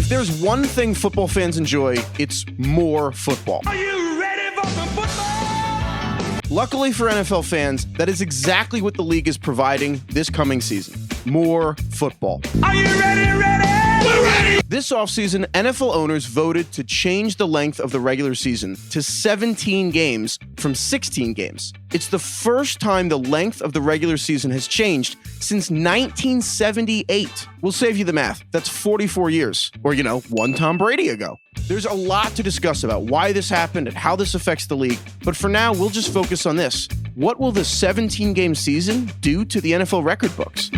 If there's one thing football fans enjoy, it's more football. Are you ready for some football? Luckily for NFL fans, that is exactly what the league is providing this coming season. More football. Are you ready? We're ready! This offseason, NFL owners voted to change the length of the regular season to 17 games from 16 games. It's the first time the length of the regular season has changed since 1978. We'll save you the math. That's 44 years. Or, one Tom Brady ago. There's a lot to discuss about why this happened and how this affects the league. But for now, we'll just focus on this. What will the 17-game season do to the NFL record books?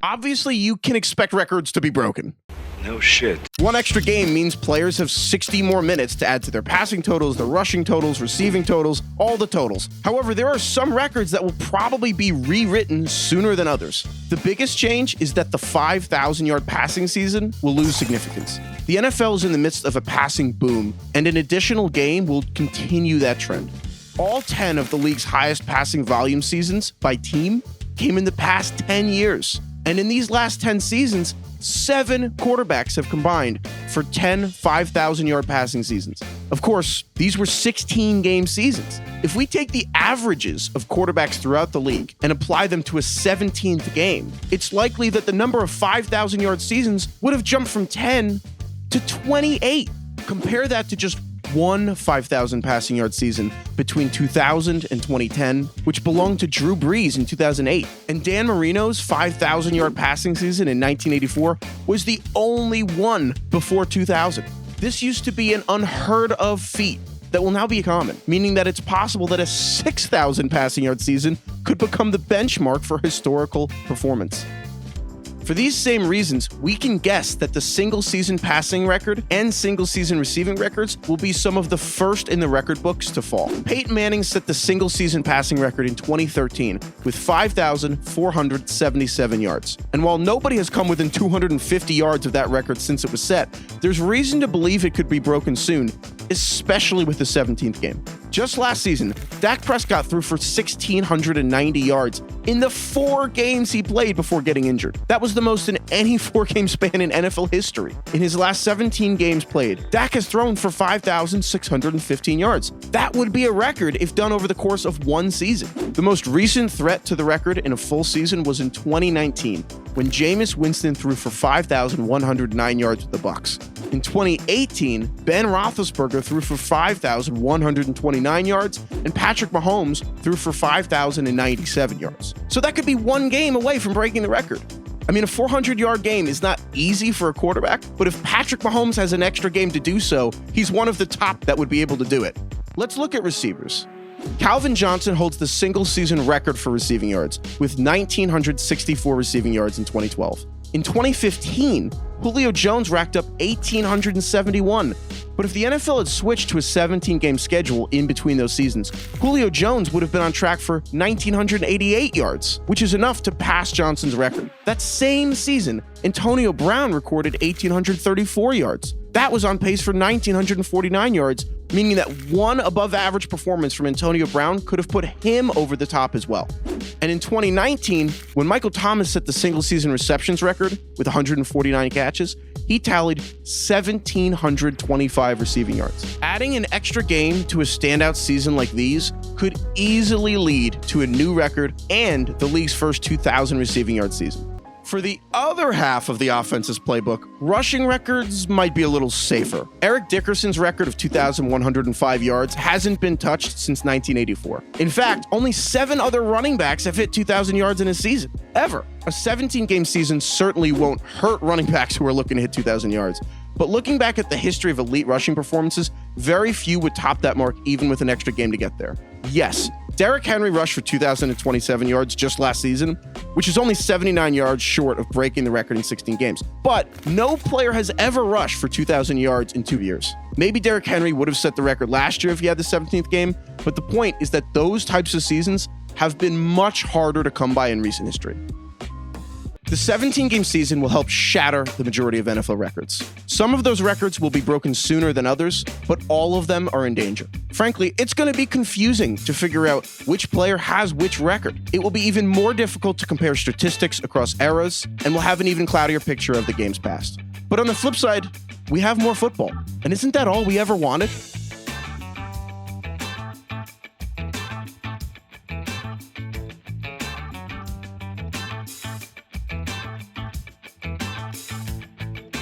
Obviously, you can expect records to be broken. No shit. One extra game means players have 60 more minutes to add to their passing totals, their rushing totals, receiving totals, all the totals. However, there are some records that will probably be rewritten sooner than others. The biggest change is that the 5,000-yard passing season will lose significance. The NFL is in the midst of a passing boom, and an additional game will continue that trend. All 10 of the league's highest passing volume seasons by team came in the past 10 years. And in these last 10 seasons, 7 quarterbacks have combined for 10 5,000-yard passing seasons. Of course, these were 16-game seasons. If we take the averages of quarterbacks throughout the league and apply them to a 17th game, it's likely that the number of 5,000-yard seasons would have jumped from 10 to 28. Compare that to just one 5,000 passing yard season between 2000 and 2010, which belonged to Drew Brees in 2008. And Dan Marino's 5,000 yard passing season in 1984 was the only one before 2000. This used to be an unheard of feat that will now be common, meaning that it's possible that a 6,000 passing yard season could become the benchmark for historical performance. For these same reasons, we can guess that the single-season passing record and single-season receiving records will be some of the first in the record books to fall. Peyton Manning set the single-season passing record in 2013 with 5,477 yards. And while nobody has come within 250 yards of that record since it was set, there's reason to believe it could be broken soon, especially with the 17th game. Just last season, Dak Prescott threw for 1,690 yards in the 4 games he played before getting injured. That was the most in any 4-game span in NFL history. In his last 17 games played, Dak has thrown for 5,615 yards. That would be a record if done over the course of one season. The most recent threat to the record in a full season was in 2019, when Jameis Winston threw for 5,109 yards with the Bucs. In 2018, Ben Roethlisberger threw for 5,129 yards, and Patrick Mahomes threw for 5,097 yards. So that could be one game away from breaking the record. I mean, a 400-yard game is not easy for a quarterback, but if Patrick Mahomes has an extra game to do so, he's one of the top that would be able to do it. Let's look at receivers. Calvin Johnson holds the single-season record for receiving yards with 1,964 receiving yards in 2012. In 2015, Julio Jones racked up 1,871. But if the NFL had switched to a 17-game schedule in between those seasons, Julio Jones would have been on track for 1,988 yards, which is enough to pass Johnson's record. That same season, Antonio Brown recorded 1,834 yards. That was on pace for 1,949 yards, meaning that one above-average performance from Antonio Brown could have put him over the top as well. And in 2019, when Michael Thomas set the single-season receptions record with 149 catches, he tallied 1,725 receiving yards. Adding an extra game to a standout season like these could easily lead to a new record and the league's first 2,000 receiving yard season. For the other half of the offense's playbook, rushing records might be a little safer. Eric Dickerson's record of 2,105 yards hasn't been touched since 1984. In fact, only 7 other running backs have hit 2,000 yards in a season, ever. A 17-game season certainly won't hurt running backs who are looking to hit 2,000 yards. But looking back at the history of elite rushing performances, very few would top that mark even with an extra game to get there. Yes, Derrick Henry rushed for 2,027 yards just last season, which is only 79 yards short of breaking the record in 16 games. But no player has ever rushed for 2,000 yards in 2 years. Maybe Derrick Henry would have set the record last year if he had the 17th game, but the point is that those types of seasons have been much harder to come by in recent history. The 17-game season will help shatter the majority of NFL records. Some of those records will be broken sooner than others, but all of them are in danger. Frankly, it's going to be confusing to figure out which player has which record. It will be even more difficult to compare statistics across eras, and we'll have an even cloudier picture of the games past. But on the flip side, we have more football. And isn't that all we ever wanted?